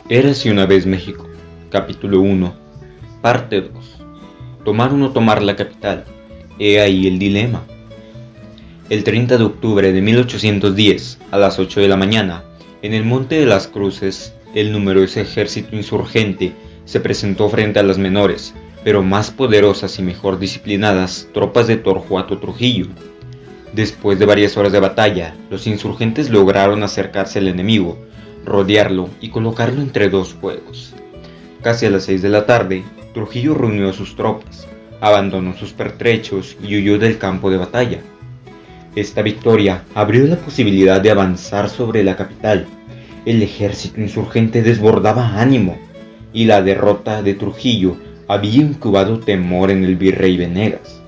Érase una vez México, capítulo 1, parte 2. Tomar o no tomar la capital. He ahí el dilema. El 30 de octubre de 1810, a las 8 de la mañana, en el Monte de las Cruces, el numeroso ejército insurgente se presentó frente a las menores, pero más poderosas y mejor disciplinadas tropas de Torcuato Trujillo. Después de varias horas de batalla, los insurgentes lograron acercarse al enemigo, rodearlo y colocarlo entre dos fuegos. Casi a las 6 de la tarde, Trujillo reunió a sus tropas, abandonó sus pertrechos y huyó del campo de batalla. Esta victoria abrió la posibilidad de avanzar sobre la capital. El ejército insurgente desbordaba ánimo, y la derrota de Trujillo había incubado temor en el virrey Venegas.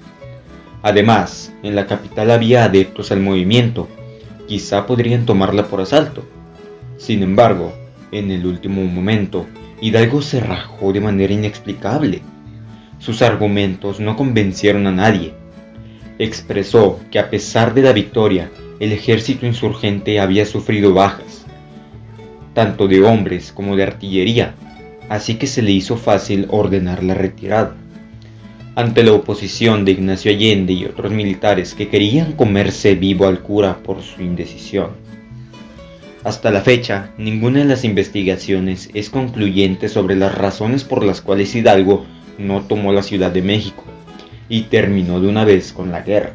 Además, en la capital había adeptos al movimiento, quizá podrían tomarla por asalto. Sin embargo, en el último momento, Hidalgo se rajó de manera inexplicable. Sus argumentos no convencieron a nadie. Expresó que a pesar de la victoria, el ejército insurgente había sufrido bajas, tanto de hombres como de artillería, así que se le hizo fácil ordenar la retirada. Ante la oposición de Ignacio Allende y otros militares que querían comerse vivo al cura por su indecisión. Hasta la fecha, ninguna de las investigaciones es concluyente sobre las razones por las cuales Hidalgo no tomó la Ciudad de México y terminó de una vez con la guerra.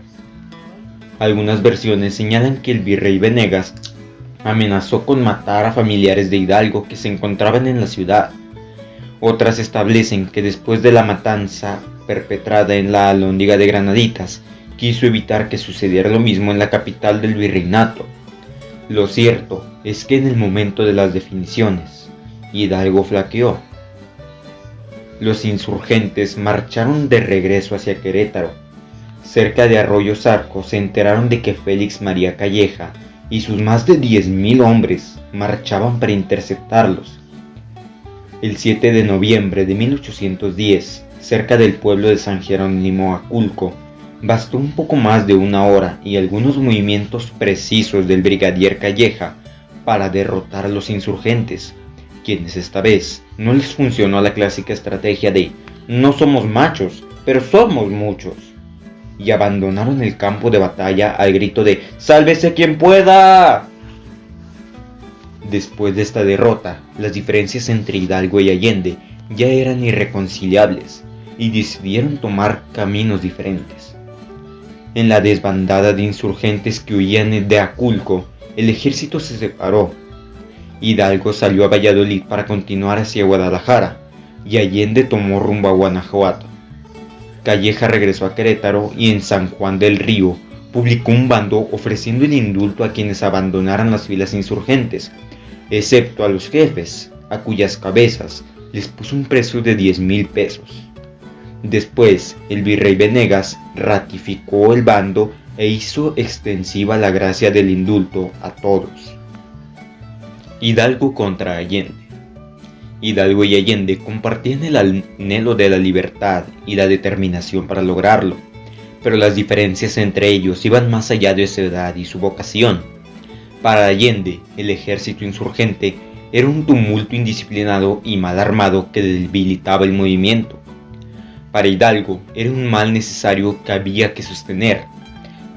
Algunas versiones señalan que el virrey Venegas amenazó con matar a familiares de Hidalgo que se encontraban en la ciudad. Otras establecen que después de la matanza perpetrada en la Alhóndiga de Granaditas, quiso evitar que sucediera lo mismo en la capital del virreinato. Lo cierto es que en el momento de las definiciones, Hidalgo flaqueó. Los insurgentes marcharon de regreso hacia Querétaro. Cerca de Arroyo Zarco se enteraron de que Félix María Calleja y sus más de 10,000 hombres marchaban para interceptarlos. El 7 de noviembre de 1810, cerca del pueblo de San Jerónimo Aculco, bastó un poco más de una hora y algunos movimientos precisos del brigadier Calleja para derrotar a los insurgentes, quienes esta vez no les funcionó la clásica estrategia de no somos machos, pero somos muchos, y abandonaron el campo de batalla al grito de ¡sálvese quien pueda! Después de esta derrota, las diferencias entre Hidalgo y Allende ya eran irreconciliables y decidieron tomar caminos diferentes. En la desbandada de insurgentes que huían de Aculco, el ejército se separó. Hidalgo salió a Valladolid para continuar hacia Guadalajara y Allende tomó rumbo a Guanajuato. Calleja regresó a Querétaro y en San Juan del Río publicó un bando ofreciendo el indulto a quienes abandonaran las filas insurgentes, excepto a los jefes, a cuyas cabezas les puso un precio de 10,000 pesos. Después, el virrey Venegas ratificó el bando e hizo extensiva la gracia del indulto a todos. Hidalgo contra Allende. Hidalgo y Allende compartían el anhelo de la libertad y la determinación para lograrlo, pero las diferencias entre ellos iban más allá de su edad y su vocación. Para Allende, el ejército insurgente era un tumulto indisciplinado y mal armado que debilitaba el movimiento. Para Hidalgo era un mal necesario que había que sostener.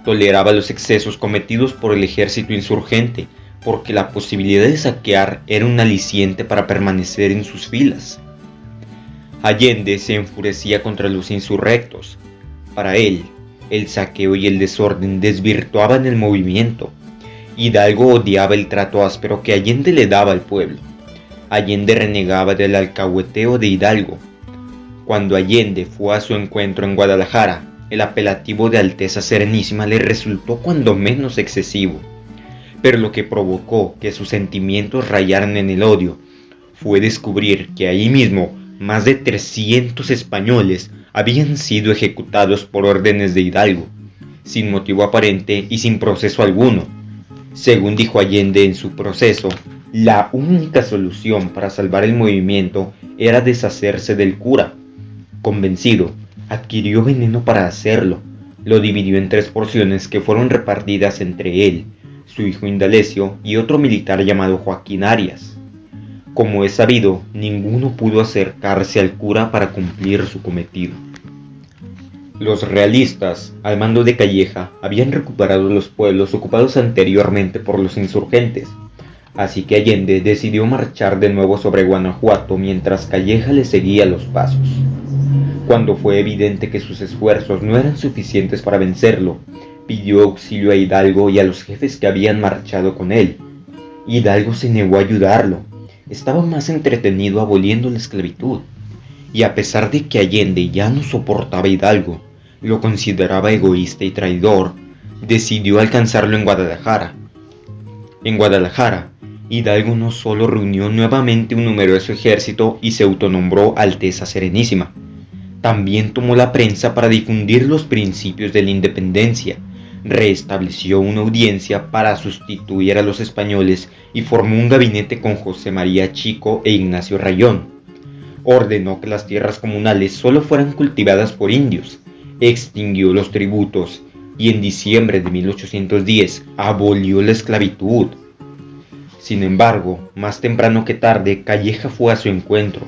Toleraba los excesos cometidos por el ejército insurgente, porque la posibilidad de saquear era un aliciente para permanecer en sus filas. Allende se enfurecía contra los insurrectos. Para él, el saqueo y el desorden desvirtuaban el movimiento. Hidalgo odiaba el trato áspero que Allende le daba al pueblo. Allende renegaba del alcahueteo de Hidalgo. Cuando Allende fue a su encuentro en Guadalajara, el apelativo de Alteza Serenísima le resultó cuando menos excesivo. Pero lo que provocó que sus sentimientos rayaran en el odio fue descubrir que ahí mismo más de 300 españoles habían sido ejecutados por órdenes de Hidalgo, sin motivo aparente y sin proceso alguno. Según dijo Allende en su proceso, la única solución para salvar el movimiento era deshacerse del cura. Convencido, adquirió veneno para hacerlo. Lo dividió en 3 porciones que fueron repartidas entre él, su hijo Indalecio y otro militar llamado Joaquín Arias. Como es sabido, ninguno pudo acercarse al cura para cumplir su cometido. Los realistas, al mando de Calleja, habían recuperado los pueblos ocupados anteriormente por los insurgentes, así que Allende decidió marchar de nuevo sobre Guanajuato mientras Calleja le seguía los pasos. Cuando fue evidente que sus esfuerzos no eran suficientes para vencerlo, pidió auxilio a Hidalgo y a los jefes que habían marchado con él. Hidalgo se negó a ayudarlo. Estaba más entretenido aboliendo la esclavitud, y a pesar de que Allende ya no soportaba a Hidalgo, lo consideraba egoísta y traidor, decidió alcanzarlo en Guadalajara. En Guadalajara, Hidalgo no solo reunió nuevamente un numeroso ejército y se autonombró Alteza Serenísima, también tomó la prensa para difundir los principios de la independencia, reestableció una audiencia para sustituir a los españoles y formó un gabinete con José María Chico e Ignacio Rayón. Ordenó que las tierras comunales solo fueran cultivadas por indios, extinguió los tributos y en diciembre de 1810 abolió la esclavitud. Sin embargo, más temprano que tarde, Calleja fue a su encuentro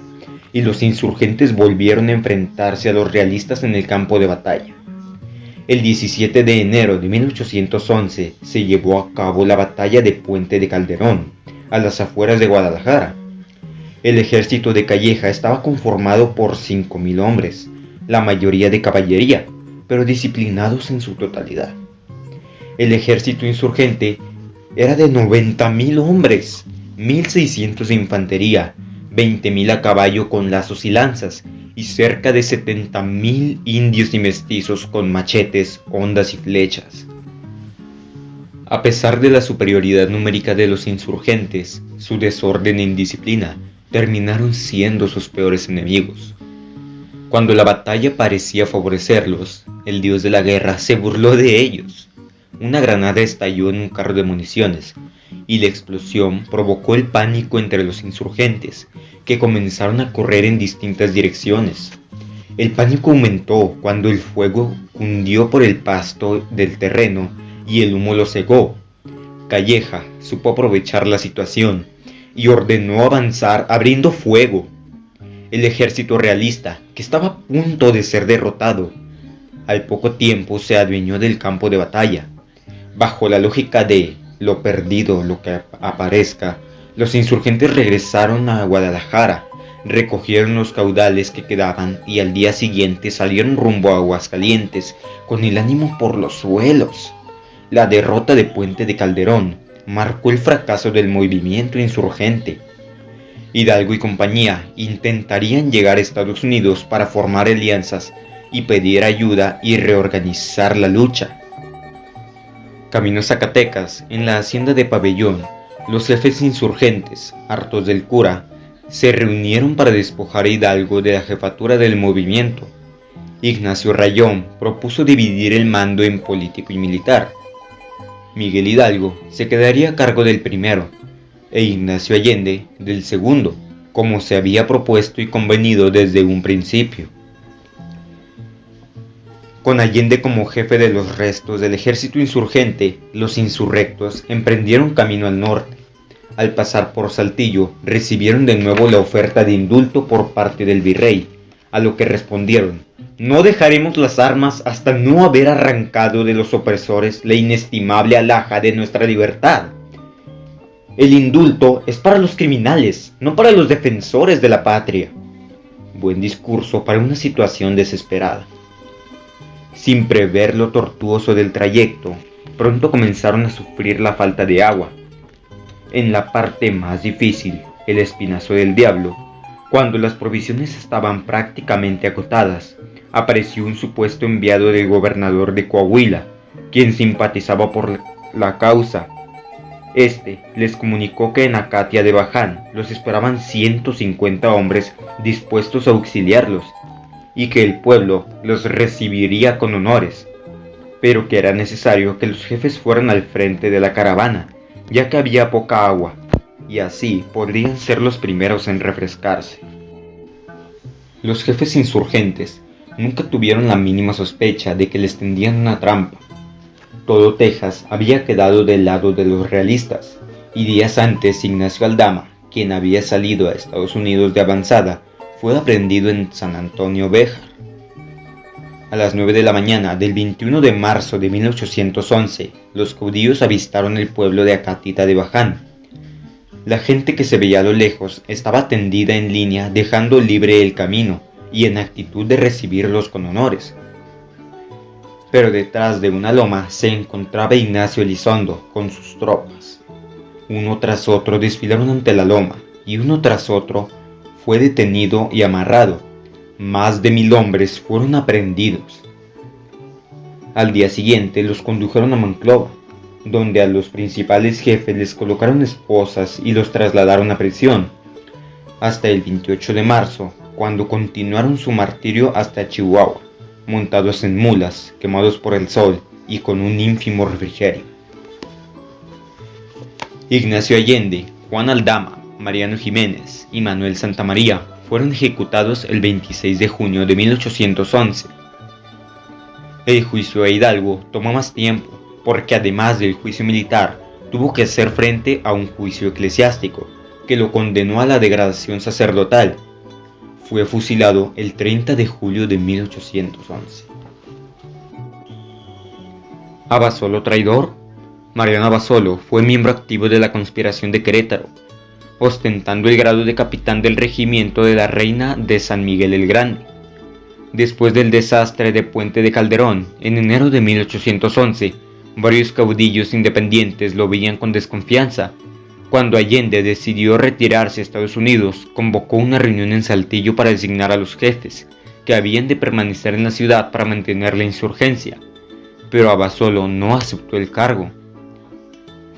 y los insurgentes volvieron a enfrentarse a los realistas en el campo de batalla. El 17 de enero de 1811 se llevó a cabo la batalla de Puente de Calderón, a las afueras de Guadalajara. El ejército de Calleja estaba conformado por 5.000 hombres, la mayoría de caballería, pero disciplinados en su totalidad. El ejército insurgente era de 90.000 hombres, 1.600 de infantería, 20.000 a caballo con lazos y lanzas, y cerca de 70.000 indios y mestizos con machetes, hondas y flechas. A pesar de la superioridad numérica de los insurgentes, su desorden e indisciplina terminaron siendo sus peores enemigos. Cuando la batalla parecía favorecerlos, el dios de la guerra se burló de ellos. Una granada estalló en un carro de municiones, y la explosión provocó el pánico entre los insurgentes, que comenzaron a correr en distintas direcciones. El pánico aumentó cuando el fuego cundió por el pasto del terreno y el humo lo cegó. Calleja supo aprovechar la situación y ordenó avanzar abriendo fuego. El ejército realista, que estaba a punto de ser derrotado, al poco tiempo se adueñó del campo de batalla. Bajo la lógica de lo perdido, lo que aparezca, los insurgentes regresaron a Guadalajara, recogieron los caudales que quedaban y al día siguiente salieron rumbo a Aguascalientes con el ánimo por los suelos. La derrota de Puente de Calderón marcó el fracaso del movimiento insurgente. Hidalgo y compañía intentarían llegar a Estados Unidos para formar alianzas y pedir ayuda y reorganizar la lucha. Camino a Zacatecas, en la hacienda de Pabellón, los jefes insurgentes, hartos del cura, se reunieron para despojar a Hidalgo de la jefatura del movimiento. Ignacio Rayón propuso dividir el mando en político y militar. Miguel Hidalgo se quedaría a cargo del primero, e Ignacio Allende del segundo, como se había propuesto y convenido desde un principio. Con Allende como jefe de los restos del ejército insurgente, los insurrectos emprendieron camino al norte. Al pasar por Saltillo, recibieron de nuevo la oferta de indulto por parte del virrey, a lo que respondieron: no dejaremos las armas hasta no haber arrancado de los opresores la inestimable alhaja de nuestra libertad. El indulto es para los criminales, no para los defensores de la patria. Buen discurso para una situación desesperada. Sin prever lo tortuoso del trayecto, pronto comenzaron a sufrir la falta de agua. En la parte más difícil, el Espinazo del Diablo, cuando las provisiones estaban prácticamente agotadas, apareció un supuesto enviado del gobernador de Coahuila, quien simpatizaba por la causa. Este les comunicó que en Acatia de Baján los esperaban 150 hombres dispuestos a auxiliarlos, y que el pueblo los recibiría con honores, pero que era necesario que los jefes fueran al frente de la caravana, ya que había poca agua, y así podrían ser los primeros en refrescarse. Los jefes insurgentes nunca tuvieron la mínima sospecha de que les tendían una trampa. Todo Texas había quedado del lado de los realistas, y días antes Ignacio Aldama, quien había salido a Estados Unidos de avanzada, fue aprehendido en San Antonio, Béjar. A las 9 de la mañana del 21 de marzo de 1811, los caudillos avistaron el pueblo de Acatita de Baján. La gente que se veía a lo lejos estaba tendida en línea, dejando libre el camino y en actitud de recibirlos con honores. Pero detrás de una loma se encontraba Ignacio Elizondo con sus tropas. Uno tras otro desfilaron ante la loma, y uno tras otro fue detenido y amarrado. Más de 1000 hombres fueron aprehendidos. Al día siguiente los condujeron a Monclova, donde a los principales jefes les colocaron esposas y los trasladaron a prisión, hasta el 28 de marzo, cuando continuaron su martirio hasta Chihuahua, montados en mulas, quemados por el sol y con un ínfimo refrigerio. Ignacio Allende, Juan Aldama, Mariano Jiménez y Manuel Santamaría fueron ejecutados el 26 de junio de 1811. El juicio a Hidalgo tomó más tiempo, porque además del juicio militar, tuvo que hacer frente a un juicio eclesiástico, que lo condenó a la degradación sacerdotal. Fue fusilado el 30 de julio de 1811. Abasolo traidor. Mariano Abasolo fue miembro activo de la conspiración de Querétaro, ostentando el grado de capitán del regimiento de la Reina de San Miguel el Grande. Después del desastre de Puente de Calderón, en enero de 1811, varios caudillos independientes lo veían con desconfianza. Cuando Allende decidió retirarse a Estados Unidos, convocó una reunión en Saltillo para designar a los jefes, que habían de permanecer en la ciudad para mantener la insurgencia. Pero Abasolo no aceptó el cargo.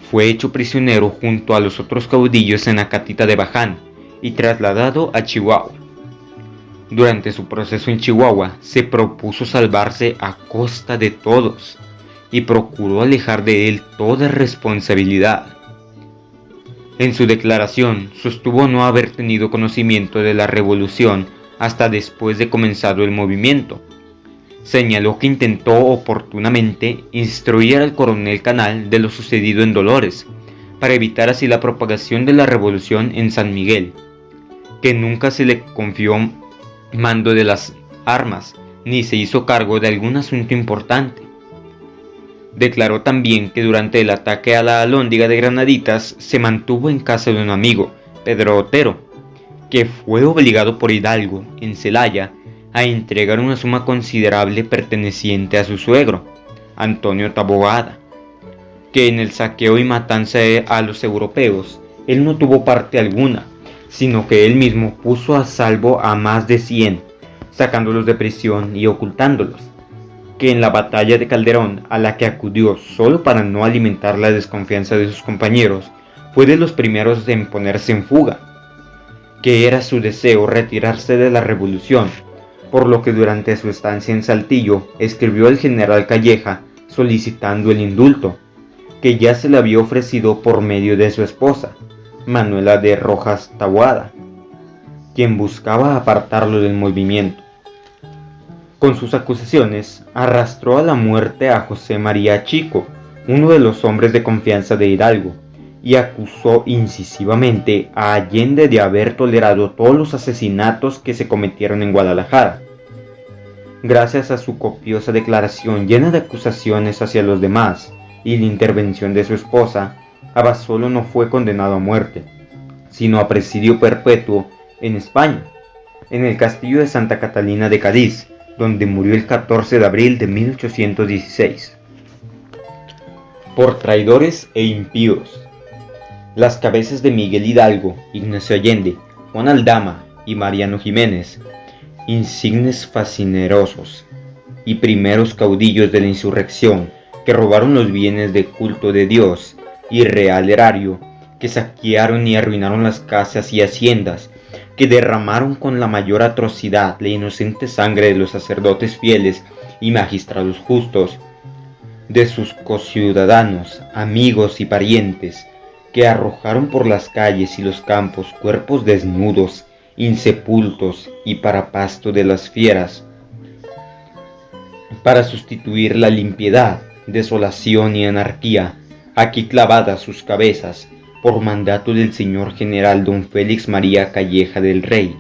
Fue hecho prisionero junto a los otros caudillos en Acatita de Baján y trasladado a Chihuahua. Durante su proceso en Chihuahua, se propuso salvarse a costa de todos y procuró alejar de él toda responsabilidad. En su declaración, sostuvo no haber tenido conocimiento de la revolución hasta después de comenzado el movimiento. Señaló que intentó oportunamente instruir al coronel Canal de lo sucedido en Dolores, para evitar así la propagación de la revolución en San Miguel, que nunca se le confió mando de las armas, ni se hizo cargo de algún asunto importante. Declaró también que durante el ataque a la Alhóndiga de Granaditas se mantuvo en casa de un amigo, Pedro Otero, que fue obligado por Hidalgo, en Celaya, a entregar una suma considerable perteneciente a su suegro, Antonio Taboada, que en el saqueo y matanza a los europeos él no tuvo parte alguna, sino que él mismo puso a salvo a más de 100, sacándolos de prisión y ocultándolos, que en la batalla de Calderón, a la que acudió solo para no alimentar la desconfianza de sus compañeros, fue de los primeros en ponerse en fuga, que era su deseo retirarse de la revolución, por lo que durante su estancia en Saltillo escribió al general Calleja solicitando el indulto, que ya se le había ofrecido por medio de su esposa, Manuela de Rojas Taboada, quien buscaba apartarlo del movimiento. Con sus acusaciones, arrastró a la muerte a José María Chico, uno de los hombres de confianza de Hidalgo, y acusó incisivamente a Allende de haber tolerado todos los asesinatos que se cometieron en Guadalajara. Gracias a su copiosa declaración llena de acusaciones hacia los demás y la intervención de su esposa, Abasolo no fue condenado a muerte, sino a presidio perpetuo en España, en el castillo de Santa Catalina de Cádiz, donde murió el 14 de abril de 1816. Por traidores e impíos. Las cabezas de Miguel Hidalgo, Ignacio Allende, Juan Aldama y Mariano Jiménez, insignes fascinerosos y primeros caudillos de la insurrección, que robaron los bienes de culto de Dios y real erario, que saquearon y arruinaron las casas y haciendas, que derramaron con la mayor atrocidad la inocente sangre de los sacerdotes fieles y magistrados justos, de sus conciudadanos, amigos y parientes, que arrojaron por las calles y los campos cuerpos desnudos, insepultos y para pasto de las fieras, para sustituir la limpiedad, desolación y anarquía. Aquí clavadas sus cabezas, por mandato del señor general don Félix María Calleja del Rey,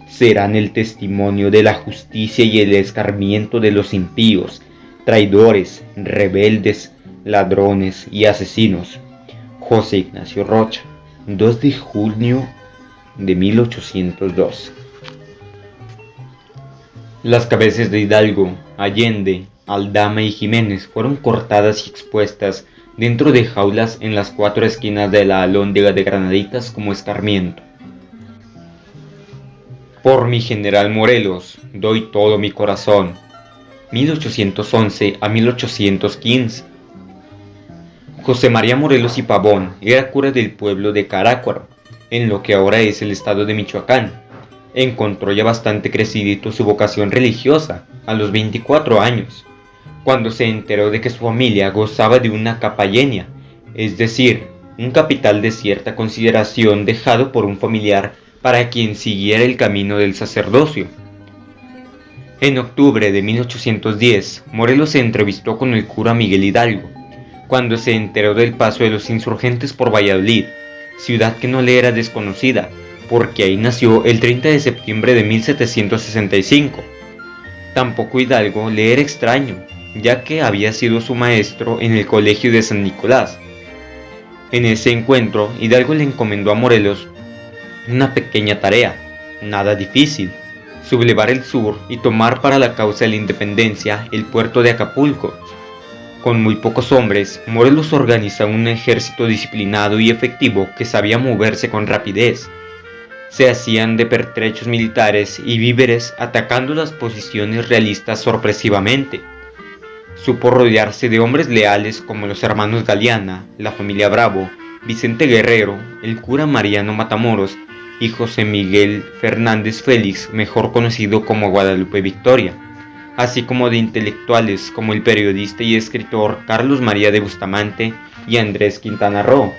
serán el testimonio de la justicia y el escarmiento de los impíos, traidores, rebeldes, ladrones y asesinos. José Ignacio Rocha, 2 de junio de 1802. Las cabezas de Hidalgo, Allende, Aldama y Jiménez fueron cortadas y expuestas dentro de jaulas en las 4 esquinas de la Alhóndiga de Granaditas como escarmiento. Por mi general Morelos doy todo mi corazón. 1811 a 1815. José María Morelos y Pavón era cura del pueblo de Carácuaro, en lo que ahora es el estado de Michoacán. Encontró ya bastante crecidito su vocación religiosa a los 24 años, cuando se enteró de que su familia gozaba de una capellania, es decir, un capital de cierta consideración dejado por un familiar para quien siguiera el camino del sacerdocio. En octubre de 1810, Morelos se entrevistó con el cura Miguel Hidalgo, cuando se enteró del paso de los insurgentes por Valladolid, ciudad que no le era desconocida, porque ahí nació el 30 de septiembre de 1765. Tampoco Hidalgo le era extraño, ya que había sido su maestro en el colegio de San Nicolás. En ese encuentro, Hidalgo le encomendó a Morelos una pequeña tarea, nada difícil: sublevar el sur y tomar para la causa de la independencia el puerto de Acapulco. Con muy pocos hombres, Morelos organizó un ejército disciplinado y efectivo que sabía moverse con rapidez. Se hacían de pertrechos militares y víveres atacando las posiciones realistas sorpresivamente. Supo rodearse de hombres leales como los hermanos Galeana, la familia Bravo, Vicente Guerrero, el cura Mariano Matamoros y José Miguel Fernández Félix, mejor conocido como Guadalupe Victoria, así como de intelectuales como el periodista y escritor Carlos María de Bustamante y Andrés Quintana Roo,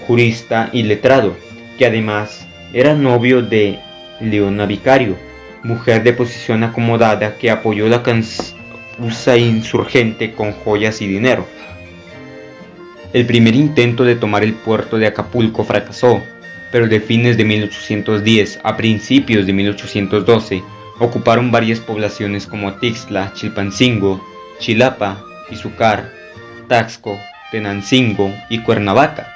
jurista y letrado, que además era novio de Leona Vicario, mujer de posición acomodada que apoyó la causa insurgente con joyas y dinero. El primer intento de tomar el puerto de Acapulco fracasó, pero de fines de 1810 a principios de 1812 ocuparon varias poblaciones como Tixtla, Chilpancingo, Chilapa, Izúcar, Taxco, Tenancingo y Cuernavaca.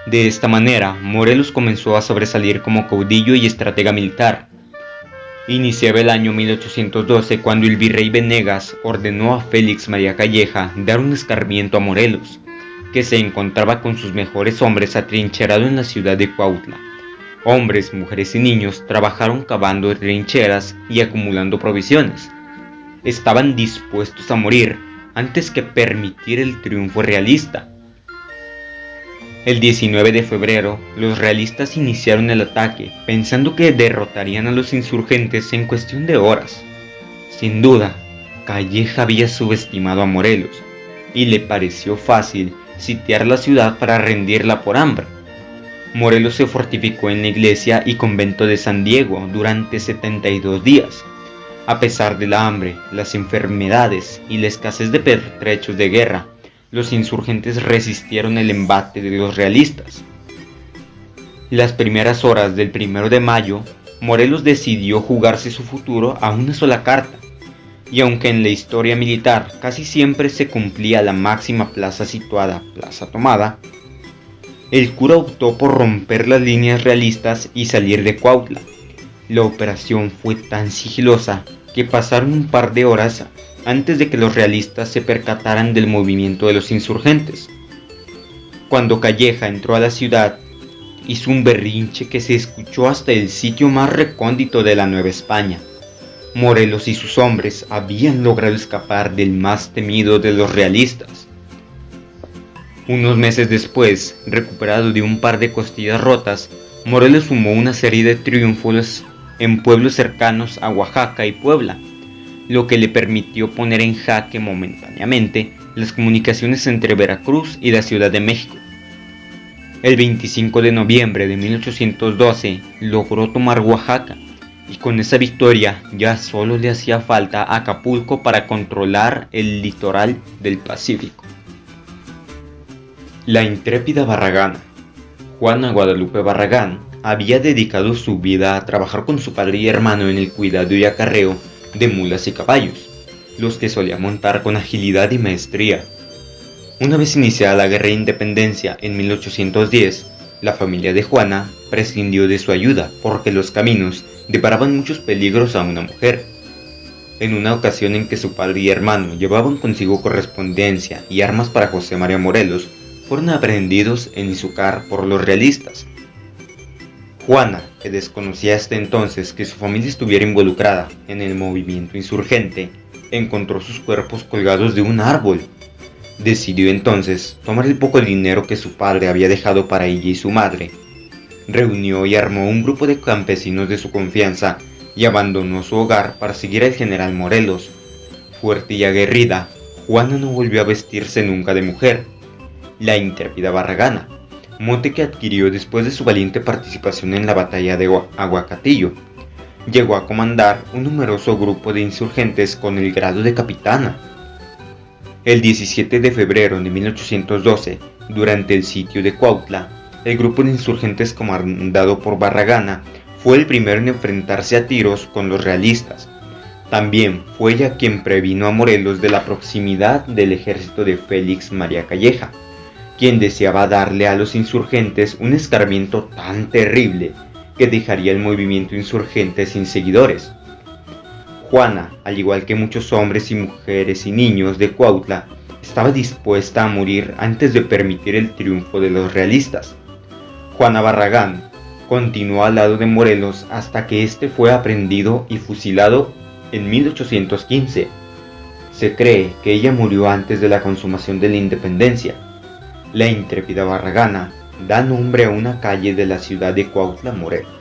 De esta manera, Morelos comenzó a sobresalir como caudillo y estratega militar. Iniciaba el año 1812 cuando el virrey Venegas ordenó a Félix María Calleja dar un escarmiento a Morelos, que se encontraba con sus mejores hombres atrincherado en la ciudad de Cuautla. Hombres, mujeres y niños trabajaron cavando trincheras y acumulando provisiones. Estaban dispuestos a morir antes que permitir el triunfo realista. El 19 de febrero, los realistas iniciaron el ataque, pensando que derrotarían a los insurgentes en cuestión de horas. Sin duda, Calleja había subestimado a Morelos, y le pareció fácil sitiar la ciudad para rendirla por hambre. Morelos se fortificó en la iglesia y convento de San Diego durante 72 días. A pesar de la hambre, las enfermedades y la escasez de pertrechos de guerra, los insurgentes resistieron el embate de los realistas. Las primeras horas del 1 de mayo, Morelos decidió jugarse su futuro a una sola carta, y aunque en la historia militar casi siempre se cumplía la máxima plaza situada, plaza tomada, el cura optó por romper las líneas realistas y salir de Cuautla. La operación fue tan sigilosa que pasaron un par de horas antes de que los realistas se percataran del movimiento de los insurgentes. Cuando Calleja entró a la ciudad, hizo un berrinche que se escuchó hasta el sitio más recóndito de la Nueva España. Morelos y sus hombres habían logrado escapar del más temido de los realistas. Unos meses después, recuperado de un par de costillas rotas, Morelos sumó una serie de triunfos en pueblos cercanos a Oaxaca y Puebla, lo que le permitió poner en jaque momentáneamente las comunicaciones entre Veracruz y la Ciudad de México. El 25 de noviembre de 1812 logró tomar Oaxaca, y con esa victoria ya solo le hacía falta Acapulco para controlar el litoral del Pacífico. La intrépida Barragana, Juana Guadalupe Barragán había dedicado su vida a trabajar con su padre y hermano en el cuidado y acarreo de mulas y caballos, los que solía montar con agilidad y maestría. Una vez iniciada la Guerra de Independencia en 1810, la familia de Juana prescindió de su ayuda porque los caminos deparaban muchos peligros a una mujer. En una ocasión en que su padre y hermano llevaban consigo correspondencia y armas para José María Morelos, fueron aprehendidos en Izúcar por los realistas. Juana, que desconocía hasta entonces que su familia estuviera involucrada en el movimiento insurgente, encontró sus cuerpos colgados de un árbol. Decidió entonces tomar el poco dinero que su padre había dejado para ella y su madre. Reunió y armó un grupo de campesinos de su confianza y abandonó su hogar para seguir al general Morelos. Fuerte y aguerrida, Juana no volvió a vestirse nunca de mujer. La intrépida Barragana, mote que adquirió después de su valiente participación en la batalla de Aguacatillo, llegó a comandar un numeroso grupo de insurgentes con el grado de capitana. El 17 de febrero de 1812, durante el sitio de Cuautla, el grupo de insurgentes comandado por Barragana fue el primero en enfrentarse a tiros con los realistas. También fue ella quien previno a Morelos de la proximidad del ejército de Félix María Calleja, quien deseaba darle a los insurgentes un escarmiento tan terrible que dejaría el movimiento insurgente sin seguidores. Juana, al igual que muchos hombres y mujeres y niños de Cuautla, estaba dispuesta a morir antes de permitir el triunfo de los realistas. Juana Barragán continuó al lado de Morelos hasta que éste fue aprehendido y fusilado en 1815. Se cree que ella murió antes de la consumación de la independencia. La intrépida Barragana da nombre a una calle de la ciudad de Cuautla, Morelos.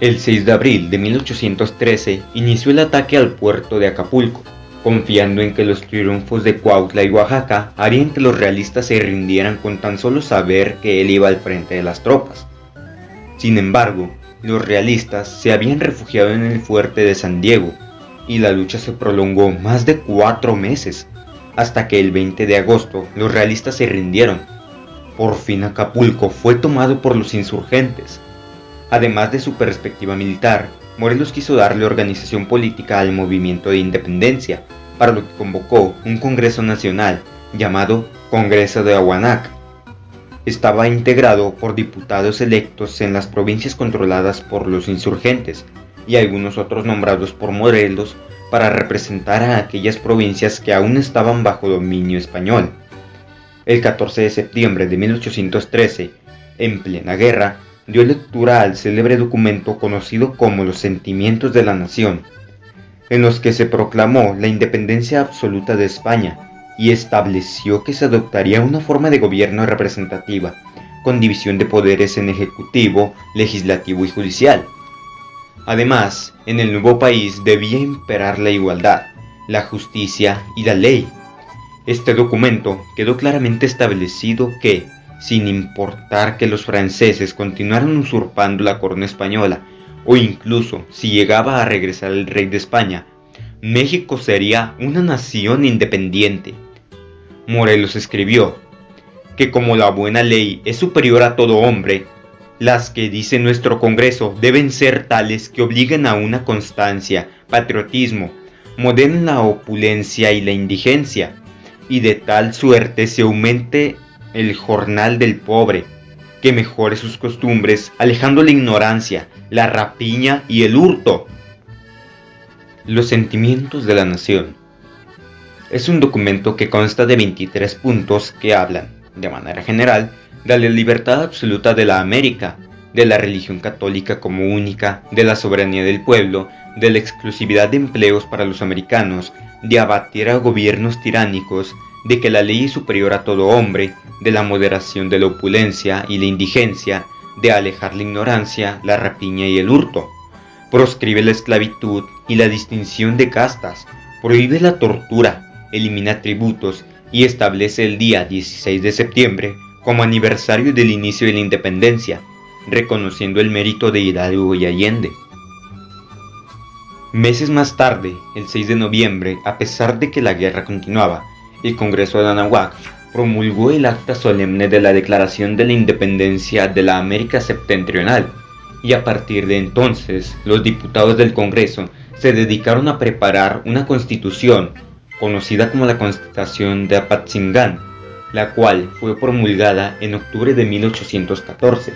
El 6 de abril de 1813 inició el ataque al puerto de Acapulco, confiando en que los triunfos de Cuautla y Oaxaca harían que los realistas se rindieran con tan solo saber que él iba al frente de las tropas. Sin embargo, los realistas se habían refugiado en el fuerte de San Diego, y la lucha se prolongó más de 4 meses, hasta que el 20 de agosto los realistas se rindieron. Por fin Acapulco fue tomado por los insurgentes. Además de su perspectiva militar, Morelos quiso darle organización política al movimiento de independencia, para lo que convocó un Congreso Nacional llamado Congreso de Ahuanac. Estaba integrado por diputados electos en las provincias controladas por los insurgentes y algunos otros nombrados por Morelos para representar a aquellas provincias que aún estaban bajo dominio español. El 14 de septiembre de 1813, en plena guerra, dio lectura al célebre documento conocido como Los Sentimientos de la Nación, en los que se proclamó la independencia absoluta de España y estableció que se adoptaría una forma de gobierno representativa, con división de poderes en ejecutivo, legislativo y judicial. Además, en el nuevo país debía imperar la igualdad, la justicia y la ley. Este documento quedó claramente establecido que, sin importar que los franceses continuaran usurpando la corona española, o incluso si llegaba a regresar el rey de España, México sería una nación independiente. Morelos escribió que como la buena ley es superior a todo hombre, las que dice nuestro Congreso deben ser tales que obliguen a una constancia, patriotismo, moderen la opulencia y la indigencia, y de tal suerte se aumente el jornal del pobre, que mejore sus costumbres, alejando la ignorancia, la rapiña y el hurto. Los Sentimientos de la Nación es un documento que consta de 23 puntos que hablan, de manera general, de la libertad absoluta de la América, de la religión católica como única, de la soberanía del pueblo, de la exclusividad de empleos para los americanos, de abatir a gobiernos tiránicos, de que la ley es superior a todo hombre, de la moderación de la opulencia y la indigencia, de alejar la ignorancia, la rapiña y el hurto. Proscribe la esclavitud y la distinción de castas, prohíbe la tortura, elimina tributos y establece el día 16 de septiembre como aniversario del inicio de la independencia, reconociendo el mérito de Hidalgo y Allende. Meses más tarde, el 6 de noviembre, a pesar de que la guerra continuaba, el Congreso de Anáhuac promulgó el acta solemne de la Declaración de la Independencia de la América Septentrional, y a partir de entonces los diputados del Congreso se dedicaron a preparar una constitución, conocida como la Constitución de Apatzingán, la cual fue promulgada en octubre de 1814.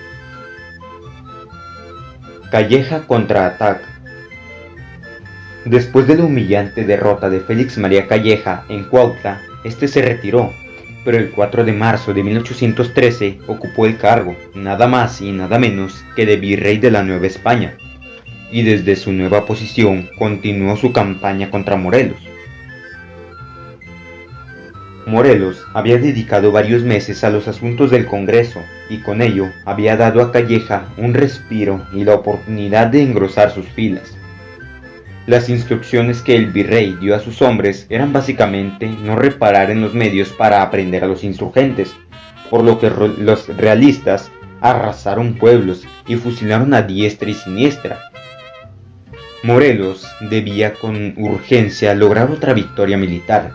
Calleja contraataca. Después de la humillante derrota de Félix María Calleja en Cuautla, este se retiró, pero el 4 de marzo de 1813 ocupó el cargo, nada más y nada menos que de virrey de la Nueva España, y desde su nueva posición continuó su campaña contra Morelos. Morelos había dedicado varios meses a los asuntos del Congreso y con ello había dado a Calleja un respiro y la oportunidad de engrosar sus filas. Las instrucciones que el virrey dio a sus hombres eran básicamente no reparar en los medios para aprender a los insurgentes, por lo que los realistas arrasaron pueblos y fusilaron a diestra y siniestra. Morelos debía con urgencia lograr otra victoria militar.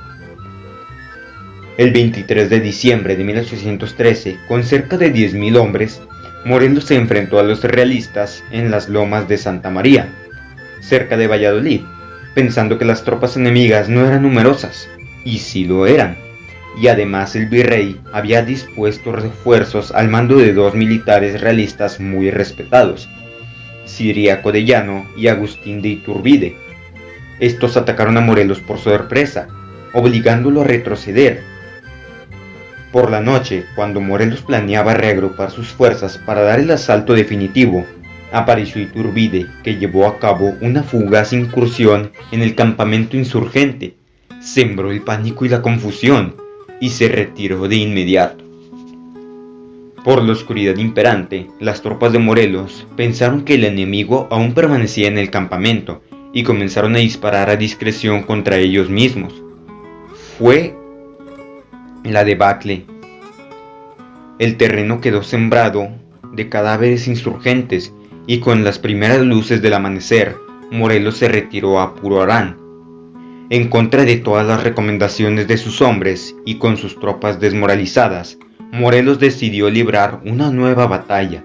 El 23 de diciembre de 1813, con cerca de 10.000 hombres, Morelos se enfrentó a los realistas en las lomas de Santa María, cerca de Valladolid, pensando que las tropas enemigas no eran numerosas, y sí lo eran, y además el virrey había dispuesto refuerzos al mando de 2 militares realistas muy respetados, Ciriaco de Llano y Agustín de Iturbide. Estos atacaron a Morelos por sorpresa, obligándolo a retroceder. Por la noche, cuando Morelos planeaba reagrupar sus fuerzas para dar el asalto definitivo, apareció Iturbide, que llevó a cabo una fugaz incursión en el campamento insurgente, sembró el pánico y la confusión, y se retiró de inmediato. Por la oscuridad imperante, las tropas de Morelos pensaron que el enemigo aún permanecía en el campamento, y comenzaron a disparar a discreción contra ellos mismos. Fue la debacle. El terreno quedó sembrado de cadáveres insurgentes y con las primeras luces del amanecer, Morelos se retiró a Puruarán. En contra de todas las recomendaciones de sus hombres y con sus tropas desmoralizadas, Morelos decidió librar una nueva batalla.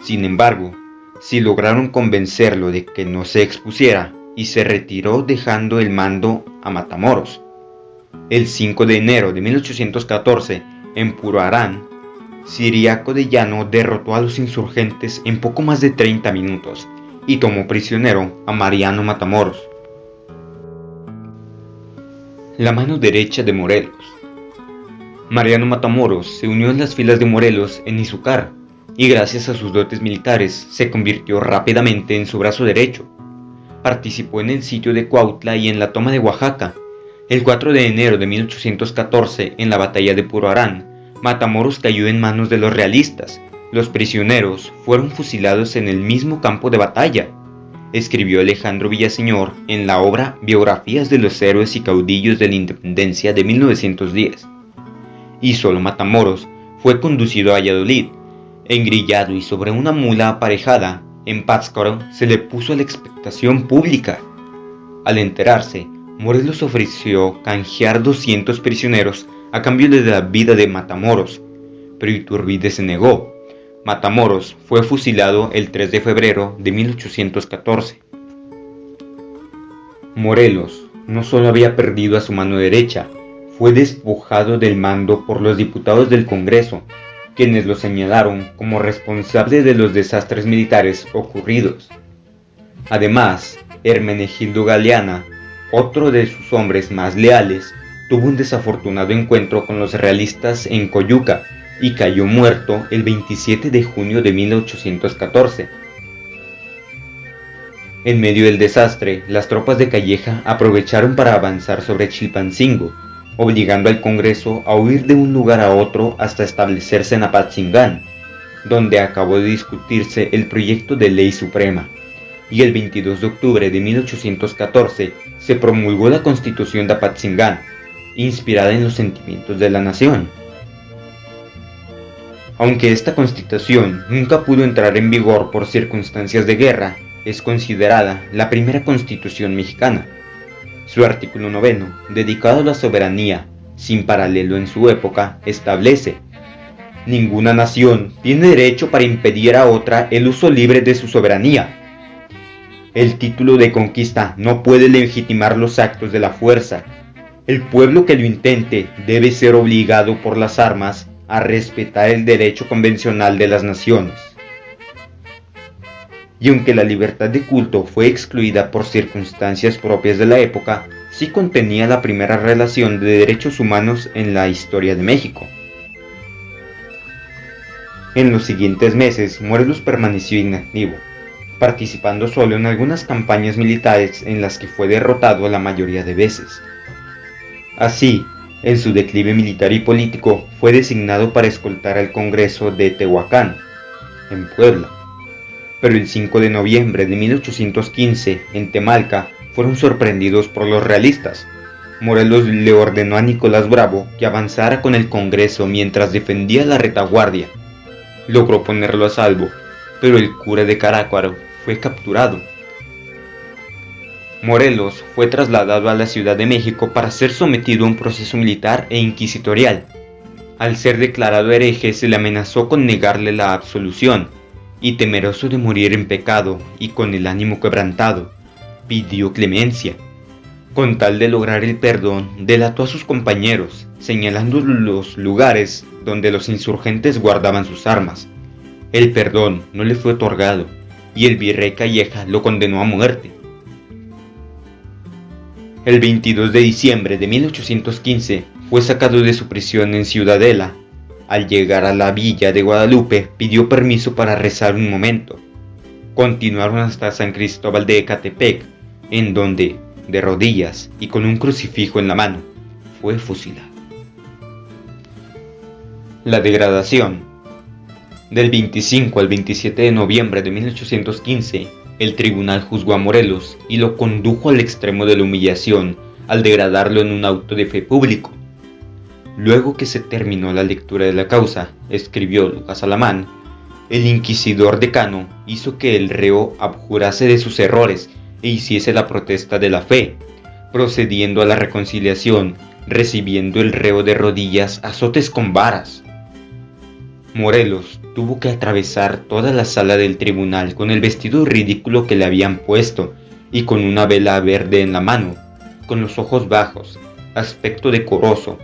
Sin embargo, sí lograron convencerlo de que no se expusiera y se retiró dejando el mando a Matamoros. El 5 de enero de 1814, en Puruarán, Ciriaco de Llano derrotó a los insurgentes en poco más de 30 minutos y tomó prisionero a Mariano Matamoros. La mano derecha de Morelos. Mariano Matamoros se unió en las filas de Morelos en Izúcar y gracias a sus dotes militares se convirtió rápidamente en su brazo derecho. Participó en el sitio de Cuautla y en la toma de Oaxaca. El 4 de enero de 1814, en la batalla de Puruarán, Matamoros cayó en manos de los realistas. Los prisioneros fueron fusilados en el mismo campo de batalla, escribió Alejandro Villaseñor en la obra Biografías de los héroes y caudillos de la Independencia de 1910. Y solo Matamoros fue conducido a Valladolid, engrillado y sobre una mula aparejada. En Pátzcuaro se le puso a la expectación pública. Al enterarse, Morelos ofreció canjear 200 prisioneros a cambio de la vida de Matamoros, pero Iturbide se negó. Matamoros fue fusilado el 3 de febrero de 1814. Morelos no solo había perdido a su mano derecha, fue despojado del mando por los diputados del Congreso, quienes lo señalaron como responsable de los desastres militares ocurridos. Además, Hermenegildo Galeana, otro de sus hombres más leales, tuvo un desafortunado encuentro con los realistas en Coyuca y cayó muerto el 27 de junio de 1814. En medio del desastre, las tropas de Calleja aprovecharon para avanzar sobre Chilpancingo, obligando al Congreso a huir de un lugar a otro hasta establecerse en Apatzingán, donde acabó de discutirse el proyecto de ley suprema, y el 22 de octubre de 1814 se promulgó la Constitución de Apatzingán, inspirada en los sentimientos de la nación. Aunque esta Constitución nunca pudo entrar en vigor por circunstancias de guerra, es considerada la primera Constitución mexicana. Su artículo 9, dedicado a la soberanía, sin paralelo en su época, establece: ninguna nación tiene derecho para impedir a otra el uso libre de su soberanía. El título de conquista no puede legitimar los actos de la fuerza. El pueblo que lo intente debe ser obligado por las armas a respetar el derecho convencional de las naciones. Y aunque la libertad de culto fue excluida por circunstancias propias de la época, sí contenía la primera relación de derechos humanos en la historia de México. En los siguientes meses, Morelos permaneció inactivo, participando solo en algunas campañas militares en las que fue derrotado la mayoría de veces. Así, en su declive militar y político, fue designado para escoltar al Congreso de Tehuacán, en Puebla. Pero el 5 de noviembre de 1815, en Temalca, fueron sorprendidos por los realistas. Morelos le ordenó a Nicolás Bravo que avanzara con el Congreso mientras defendía la retaguardia. Logró ponerlo a salvo, pero el cura de Carácuaro fue capturado. Morelos fue trasladado a la Ciudad de México para ser sometido a un proceso militar e inquisitorial. Al ser declarado hereje, se le amenazó con negarle la absolución, y temeroso de morir en pecado y con el ánimo quebrantado, pidió clemencia. Con tal de lograr el perdón, delató a sus compañeros, señalando los lugares donde los insurgentes guardaban sus armas. El perdón no le fue otorgado, y el virrey Calleja lo condenó a muerte. El 22 de diciembre de 1815 fue sacado de su prisión en Ciudadela. Al llegar a la villa de Guadalupe, pidió permiso para rezar un momento. Continuaron hasta San Cristóbal de Ecatepec, en donde, de rodillas y con un crucifijo en la mano, fue fusilado. La degradación. Del 25 al 27 de noviembre de 1815, el tribunal juzgó a Morelos y lo condujo al extremo de la humillación al degradarlo en un auto de fe público. Luego que se terminó la lectura de la causa, escribió Lucas Alamán, el inquisidor decano hizo que el reo abjurase de sus errores e hiciese la protesta de la fe, procediendo a la reconciliación, recibiendo el reo de rodillas azotes con varas. Morelos tuvo que atravesar toda la sala del tribunal con el vestido ridículo que le habían puesto y con una vela verde en la mano, con los ojos bajos, aspecto decoroso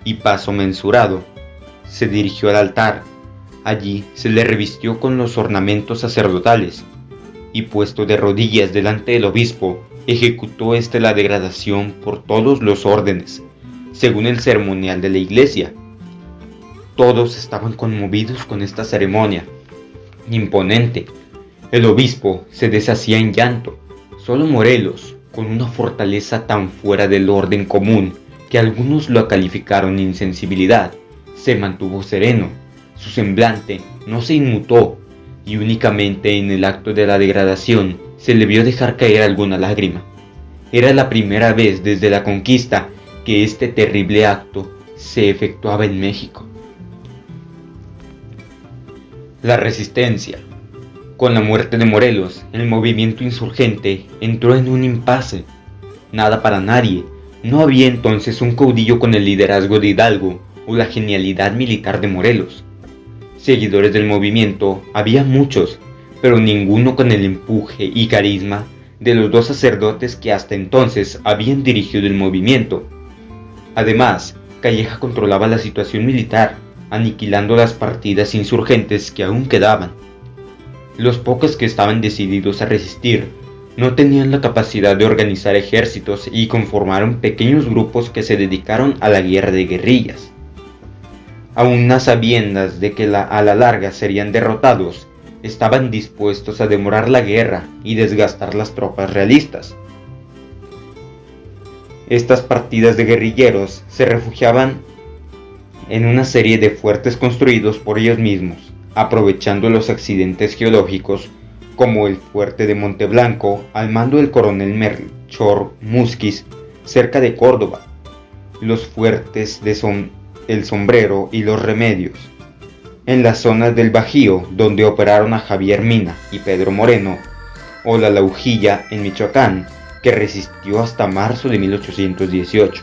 y paso mensurado. Se dirigió al altar. Allí se le revistió con los ornamentos sacerdotales y, puesto de rodillas delante del obispo, ejecutó la degradación por todos los órdenes, según el ceremonial de la iglesia. Todos estaban conmovidos con esta ceremonia imponente. El obispo se deshacía en llanto. Solo Morelos, con una fortaleza tan fuera del orden común que algunos lo calificaron insensibilidad, se mantuvo sereno. Su semblante no se inmutó y únicamente en el acto de la degradación se le vio dejar caer alguna lágrima. Era la primera vez desde la conquista que este terrible acto se efectuaba en México. La resistencia. Con la muerte de Morelos, el movimiento insurgente entró en un impasse. Nada para nadie. No había entonces un caudillo con el liderazgo de Hidalgo o la genialidad militar de Morelos. Seguidores del movimiento había muchos, pero ninguno con el empuje y carisma de los dos sacerdotes que hasta entonces habían dirigido el movimiento. Además, Calleja controlaba la situación militar, aniquilando las partidas insurgentes que aún quedaban. Los pocos que estaban decididos a resistir no tenían la capacidad de organizar ejércitos y conformaron pequeños grupos que se dedicaron a la guerra de guerrillas. Aún a sabiendas de que a la larga serían derrotados, estaban dispuestos a demorar la guerra y desgastar las tropas realistas. Estas partidas de guerrilleros se refugiaban en una serie de fuertes construidos por ellos mismos, aprovechando los accidentes geológicos, como el fuerte de Monteblanco al mando del coronel Melchor Musquiz cerca de Córdoba, los fuertes de El Sombrero y Los Remedios, en las zonas del Bajío donde operaron a Javier Mina y Pedro Moreno, o la Laujilla en Michoacán, que resistió hasta marzo de 1818.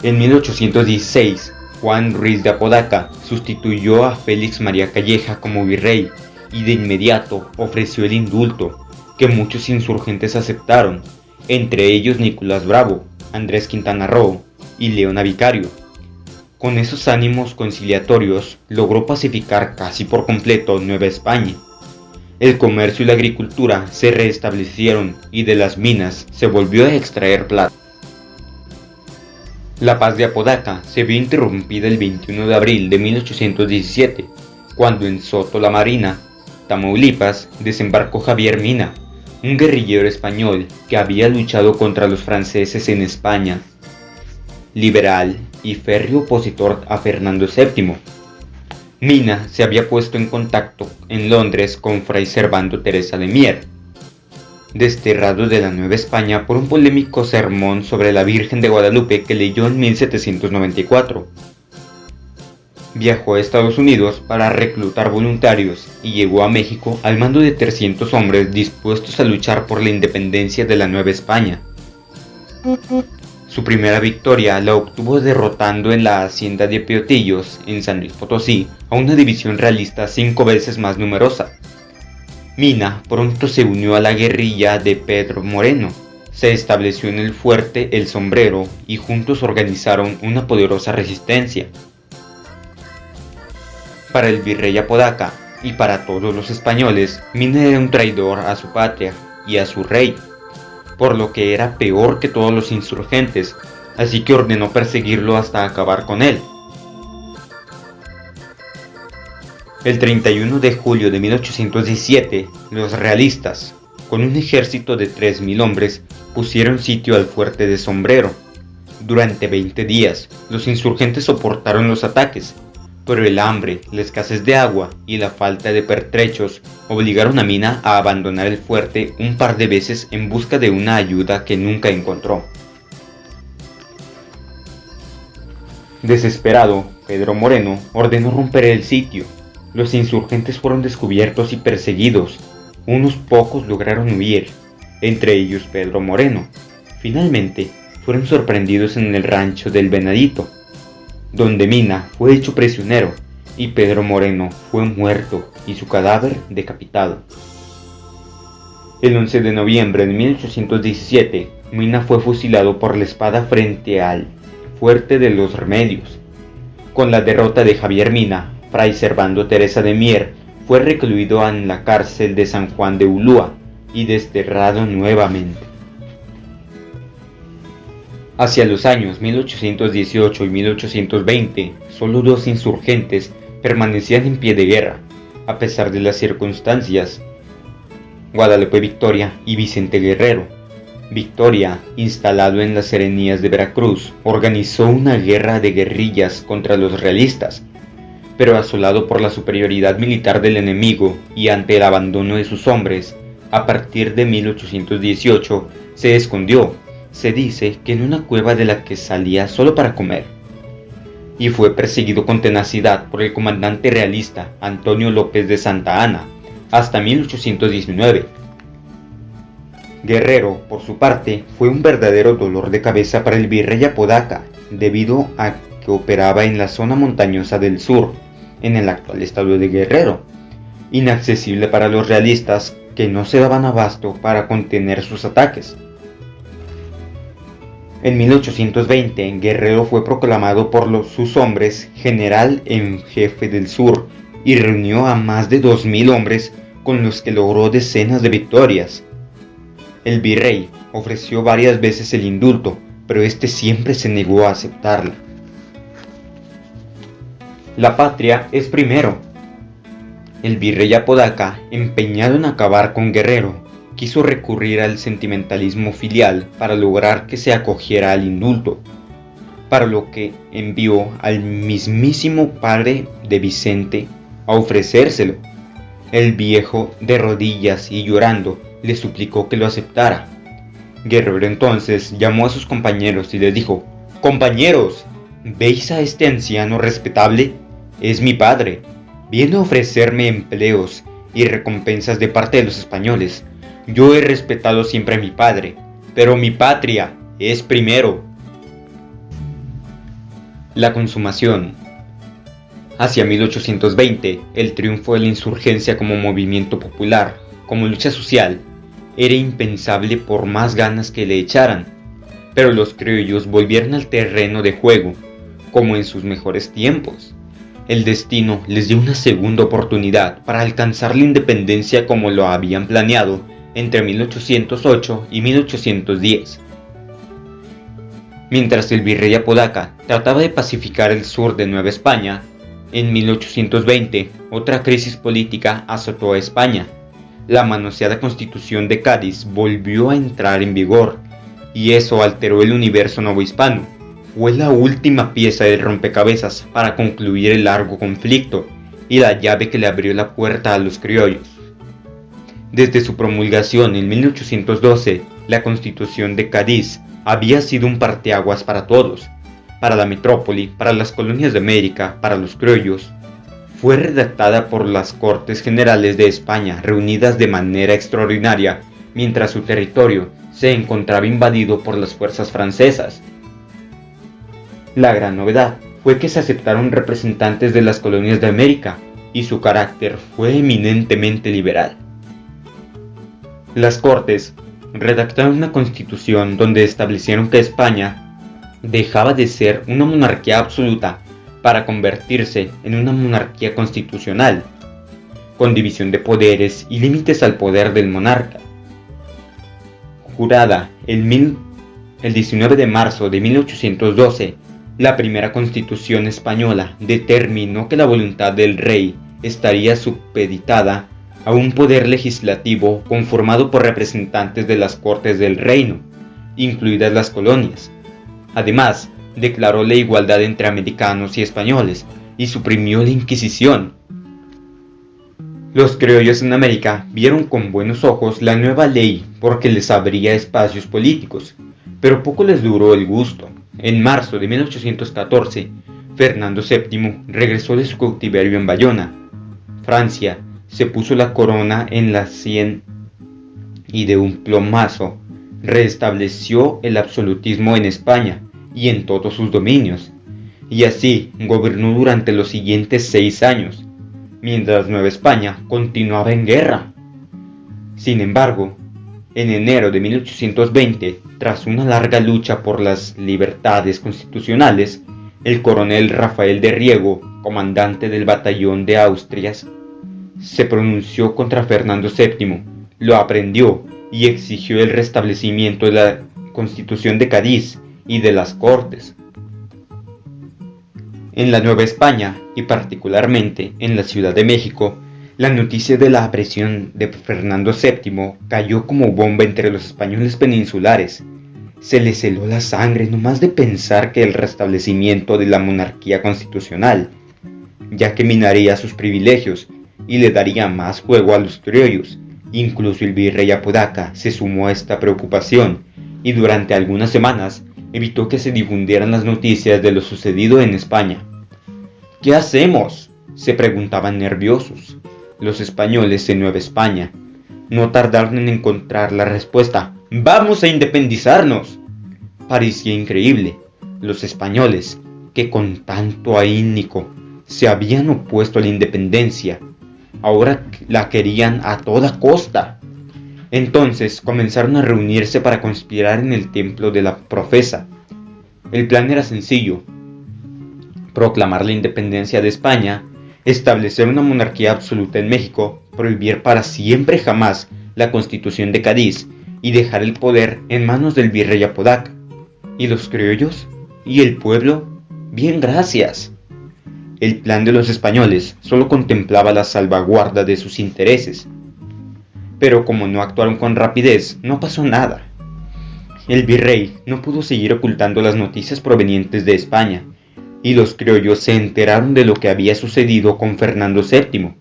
En 1816, Juan Ruiz de Apodaca sustituyó a Félix María Calleja como virrey y de inmediato ofreció el indulto, que muchos insurgentes aceptaron, entre ellos Nicolás Bravo, Andrés Quintana Roo y Leona Vicario. Con esos ánimos conciliatorios logró pacificar casi por completo Nueva España. El comercio y la agricultura se restablecieron y de las minas se volvió a extraer plata. La paz de Apodaca se vio interrumpida el 21 de abril de 1817, cuando en Soto la Marina, Tamaulipas, desembarcó Javier Mina, un guerrillero español que había luchado contra los franceses en España, liberal y férreo opositor a Fernando VII. Mina se había puesto en contacto en Londres con Fray Servando Teresa de Mier, desterrado de la Nueva España por un polémico sermón sobre la Virgen de Guadalupe que leyó en 1794. Viajó a Estados Unidos para reclutar voluntarios y llegó a México al mando de 300 hombres dispuestos a luchar por la independencia de la Nueva España. Su primera victoria la obtuvo derrotando en la hacienda de Piotillos, en San Luis Potosí, a una división realista 5 veces más numerosa. Mina pronto se unió a la guerrilla de Pedro Moreno, se estableció en el fuerte El Sombrero y juntos organizaron una poderosa resistencia. Para el virrey Apodaca y para todos los españoles, Mina era un traidor a su patria y a su rey, por lo que era peor que todos los insurgentes, así que ordenó perseguirlo hasta acabar con él. El 31 de julio de 1817, los realistas, con un ejército de 3.000 hombres, pusieron sitio al fuerte de Sombrero. Durante 20 días, los insurgentes soportaron los ataques, pero el hambre, la escasez de agua y la falta de pertrechos obligaron a Mina a abandonar el fuerte un par de veces en busca de una ayuda que nunca encontró. Desesperado, Pedro Moreno ordenó romper el sitio. Los insurgentes fueron descubiertos y perseguidos. Unos pocos lograron huir, entre ellos Pedro Moreno. Finalmente, fueron sorprendidos en el rancho del Venadito, donde Mina fue hecho prisionero y Pedro Moreno fue muerto y su cadáver decapitado. El 11 de noviembre de 1817, Mina fue fusilado por la espada frente al fuerte de los Remedios. Con la derrota de Javier Mina, Fray Servando Teresa de Mier fue recluido en la cárcel de San Juan de Ulúa y desterrado nuevamente. Hacia los años 1818 y 1820, solo 2 insurgentes permanecían en pie de guerra, a pesar de las circunstancias: Guadalupe Victoria y Vicente Guerrero. Victoria, instalado en las Serranías de Veracruz, organizó una guerra de guerrillas contra los realistas, pero asolado por la superioridad militar del enemigo y ante el abandono de sus hombres, a partir de 1818 se escondió, se dice que en una cueva de la que salía solo para comer, y fue perseguido con tenacidad por el comandante realista Antonio López de Santa Anna hasta 1819. Guerrero, por su parte, fue un verdadero dolor de cabeza para el virrey Apodaca, debido a que operaba en la zona montañosa del sur, en el actual estado de Guerrero, inaccesible para los realistas que no se daban abasto para contener sus ataques. En 1820, Guerrero fue proclamado por sus hombres general en jefe del sur y reunió a más de 2.000 hombres con los que logró decenas de victorias. El virrey ofreció varias veces el indulto, pero este siempre se negó a aceptarla. La patria es primero. El virrey Apodaca, empeñado en acabar con Guerrero, quiso recurrir al sentimentalismo filial para lograr que se acogiera al indulto, para lo que envió al mismísimo padre de Vicente a ofrecérselo. El viejo, de rodillas y llorando, le suplicó que lo aceptara. Guerrero entonces llamó a sus compañeros y les dijo: «Compañeros, ¿veis a este anciano respetable? Es mi padre. Viene a ofrecerme empleos y recompensas de parte de los españoles. Yo he respetado siempre a mi padre, pero mi patria es primero». La consumación. Hacia 1820, el triunfo de la insurgencia como movimiento popular, como lucha social, era impensable por más ganas que le echaran, pero los criollos volvieron al terreno de juego, como en sus mejores tiempos. El destino les dio una segunda oportunidad para alcanzar la independencia como lo habían planeado entre 1808 y 1810. Mientras el virrey Apodaca trataba de pacificar el sur de Nueva España, en 1820 otra crisis política azotó a España. La manoseada Constitución de Cádiz volvió a entrar en vigor, y eso alteró el universo novohispano. Fue la última pieza del rompecabezas para concluir el largo conflicto y la llave que le abrió la puerta a los criollos. Desde su promulgación en 1812, la Constitución de Cádiz había sido un parteaguas para todos, para la metrópoli, para las colonias de América, para los criollos. Fue redactada por las Cortes Generales de España, reunidas de manera extraordinaria, mientras su territorio se encontraba invadido por las fuerzas francesas. La gran novedad fue que se aceptaron representantes de las colonias de América, y su carácter fue eminentemente liberal. Las Cortes redactaron una constitución donde establecieron que España dejaba de ser una monarquía absoluta para convertirse en una monarquía constitucional, con división de poderes y límites al poder del monarca. Jurada el 19 de marzo de 1812, la primera constitución española determinó que la voluntad del rey estaría supeditada a un poder legislativo conformado por representantes de las Cortes del Reino, incluidas las colonias. Además, declaró la igualdad entre americanos y españoles y suprimió la Inquisición. Los criollos en América vieron con buenos ojos la nueva ley porque les abría espacios políticos, pero poco les duró el gusto. En marzo de 1814, Fernando VII regresó de su cautiverio en Bayona. Francia se puso la corona en la sien y de un plumazo restableció el absolutismo en España y en todos sus dominios, y así gobernó durante los siguientes 6 años, mientras Nueva España continuaba en guerra. Sin embargo, en enero de 1820, tras una larga lucha por las libertades constitucionales, el coronel Rafael de Riego, comandante del batallón de Austrias, se pronunció contra Fernando VII, lo aprendió y exigió el restablecimiento de la Constitución de Cádiz y de las Cortes. En la Nueva España, y particularmente en la Ciudad de México, la noticia de la apresión de Fernando VII cayó como bomba entre los españoles peninsulares. Se les heló la sangre nomás de pensar que el restablecimiento de la monarquía constitucional, ya que minaría sus privilegios y le daría más juego a los criollos. Incluso el virrey Apodaca se sumó a esta preocupación y durante algunas semanas evitó que se difundieran las noticias de lo sucedido en España. ¿Qué hacemos?, se preguntaban nerviosos los españoles en Nueva España. No tardaron en encontrar la respuesta: ¡vamos a independizarnos! Parecía increíble. Los españoles, que con tanto ahínco se habían opuesto a la independencia, ahora la querían a toda costa. Entonces comenzaron a reunirse para conspirar en el templo de la Profesa. El plan era sencillo: proclamar la independencia de España, establecer una monarquía absoluta en México, prohibir para siempre jamás la Constitución de Cádiz y dejar el poder en manos del virrey Apodaca. ¿Y los criollos? ¿Y el pueblo? Bien, gracias. El plan de los españoles solo contemplaba la salvaguarda de sus intereses. Pero como no actuaron con rapidez, no pasó nada. El virrey no pudo seguir ocultando las noticias provenientes de España, y los criollos se enteraron de lo que había sucedido con Fernando VII,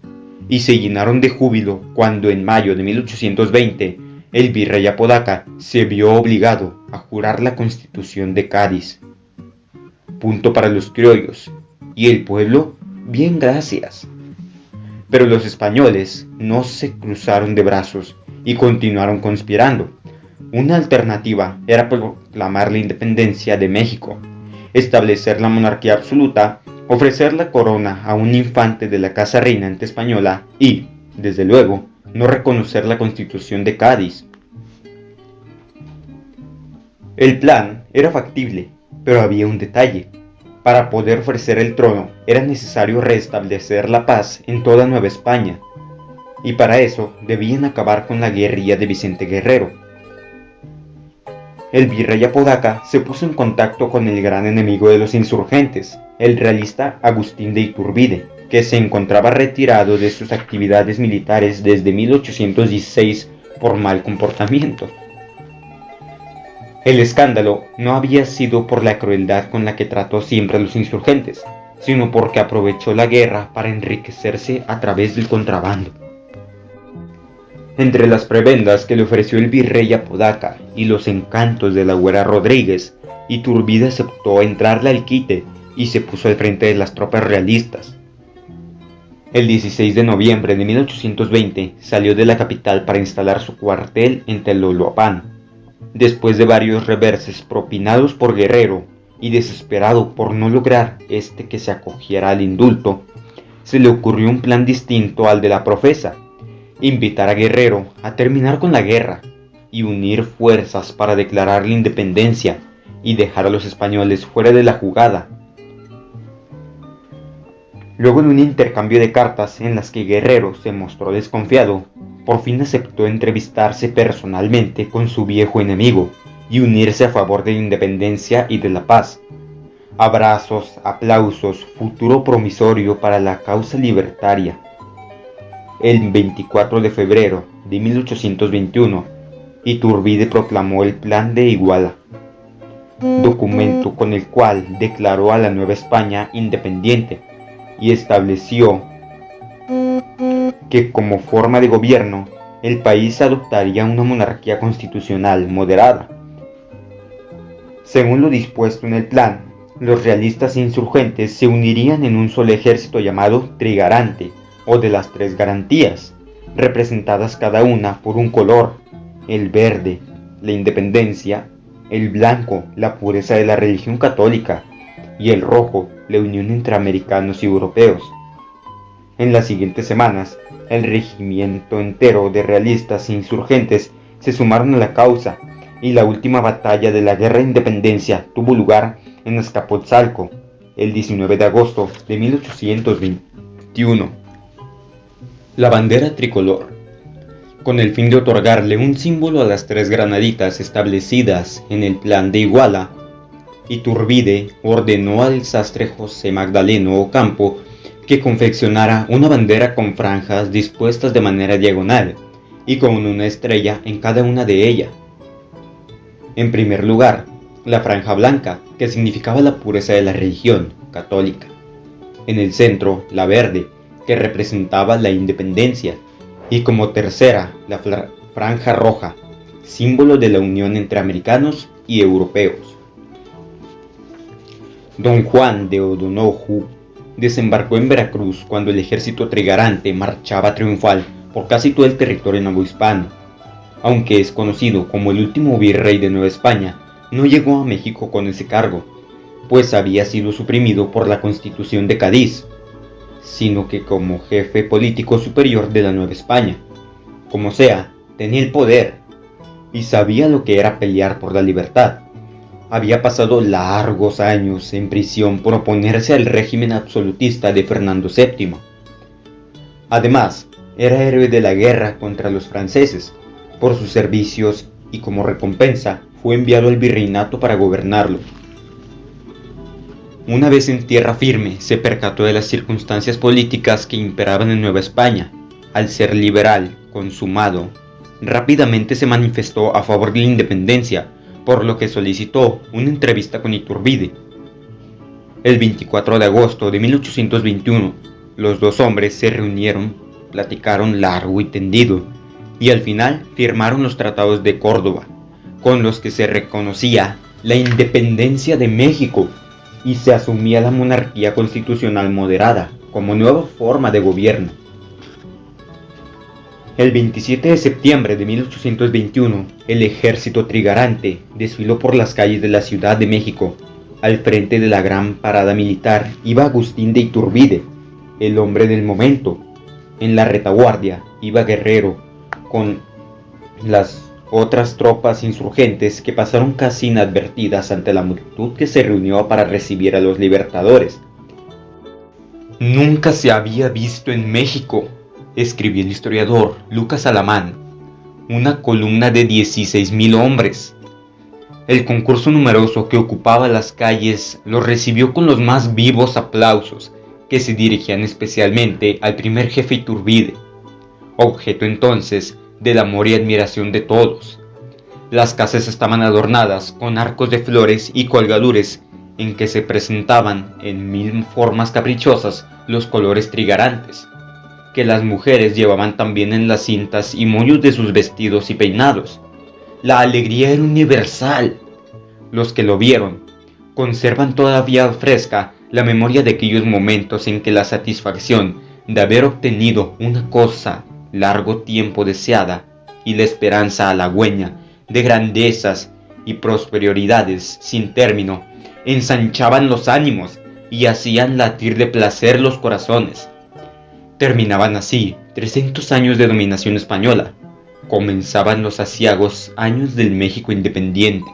y se llenaron de júbilo cuando en mayo de 1820 el virrey Apodaca se vio obligado a jurar la Constitución de Cádiz. Punto para los criollos. ¿Y el pueblo? Bien, gracias. Pero los españoles no se cruzaron de brazos y continuaron conspirando. Una alternativa era proclamar la independencia de México. establecer la monarquía absoluta, ofrecer la corona a un infante de la casa reinante española y, desde luego, no reconocer la Constitución de Cádiz. El plan era factible, pero había un detalle. Para poder ofrecer el trono era necesario restablecer la paz en toda Nueva España, y para eso debían acabar con la guerrilla de Vicente Guerrero. El virrey Apodaca se puso en contacto con el gran enemigo de los insurgentes, el realista Agustín de Iturbide, que se encontraba retirado de sus actividades militares desde 1816 por mal comportamiento. El escándalo no había sido por la crueldad con la que trató siempre a los insurgentes, sino porque aprovechó la guerra para enriquecerse a través del contrabando. Entre las prebendas que le ofreció el virrey Apodaca y los encantos de la güera Rodríguez, Iturbide aceptó entrarle al quite y se puso al frente de las tropas realistas. El 16 de noviembre de 1820 salió de la capital para instalar su cuartel en Teloloapan. Después de varios reverses propinados por Guerrero y desesperado por no lograr que se acogiera al indulto, se le ocurrió un plan distinto al de la profesa: invitar a Guerrero a terminar con la guerra y unir fuerzas para declarar la independencia y dejar a los españoles fuera de la jugada. Luego de un intercambio de cartas en las que Guerrero se mostró desconfiado, por fin aceptó entrevistarse personalmente con su viejo enemigo y unirse a favor de la independencia y de la paz. Abrazos, aplausos, futuro promisorio para la causa libertaria. El 24 de febrero de 1821, Iturbide proclamó el Plan de Iguala, documento con el cual declaró a la Nueva España independiente y estableció que como forma de gobierno el país adoptaría una monarquía constitucional moderada. Según lo dispuesto en el plan, los realistas insurgentes se unirían en un solo ejército llamado Trigarante, o de las tres garantías, representadas cada una por un color: el verde, la independencia; el blanco, la pureza de la religión católica; y el rojo, la unión entre americanos y europeos. En las siguientes semanas, el regimiento entero de realistas e insurgentes se sumaron a la causa, y la última batalla de la Guerra de Independencia tuvo lugar en Azcapotzalco, el 19 de agosto de 1821. La bandera tricolor. Con el fin de otorgarle un símbolo a las tres granaditas establecidas en el Plan de Iguala, Iturbide ordenó al sastre José Magdaleno Ocampo que confeccionara una bandera con franjas dispuestas de manera diagonal y con una estrella en cada una de ellas. En primer lugar, la franja blanca, que significaba la pureza de la religión católica. En el centro, la verde, que representaba la independencia, y como tercera, la franja roja, símbolo de la unión entre americanos y europeos. Don Juan de O'Donoghue desembarcó en Veracruz cuando el ejército trigarante marchaba triunfal por casi todo el territorio novohispano. Aunque es conocido como el último virrey de Nueva España, no llegó a México con ese cargo, pues había sido suprimido por la Constitución de Cádiz, sino que como jefe político superior de la Nueva España. Como sea, tenía el poder y sabía lo que era pelear por la libertad. Había pasado largos años en prisión por oponerse al régimen absolutista de Fernando VII. Además, era héroe de la guerra contra los franceses por sus servicios y como recompensa fue enviado al virreinato para gobernarlo. Una vez en tierra firme, se percató de las circunstancias políticas que imperaban en Nueva España. Al ser liberal consumado, rápidamente se manifestó a favor de la independencia, por lo que solicitó una entrevista con Iturbide. El 24 de agosto de 1821, los dos hombres se reunieron, platicaron largo y tendido, y al final firmaron los tratados de Córdoba, con los que se reconocía la independencia de México y se asumía la monarquía constitucional moderada como nueva forma de gobierno. El 27 de septiembre de 1821, el ejército trigarante desfiló por las calles de la Ciudad de México Al frente de la gran parada militar iba Agustín de Iturbide, el hombre del momento. En la retaguardia iba Guerrero, con las otras tropas insurgentes que pasaron casi inadvertidas ante la multitud que se reunió para recibir a los libertadores. Nunca se había visto en México, escribió el historiador Lucas Alamán, una columna de 16,000 hombres. El concurso numeroso que ocupaba las calles los recibió con los más vivos aplausos, que se dirigían especialmente al primer jefe Iturbide, objeto entonces del amor y admiración de todos. Las casas estaban adornadas con arcos de flores y colgaduras en que se presentaban en 1000 formas caprichosas los colores trigarantes, que las mujeres llevaban también en las cintas y moños de sus vestidos y peinados. La alegría era universal. Los que lo vieron conservan todavía fresca la memoria de aquellos momentos en que la satisfacción de haber obtenido una cosa largo tiempo deseada y la esperanza halagüeña de grandezas y prosperidades sin término ensanchaban los ánimos y hacían latir de placer los corazones. Terminaban así 300 años de dominación española. Comenzaban los aciagos años del México independiente.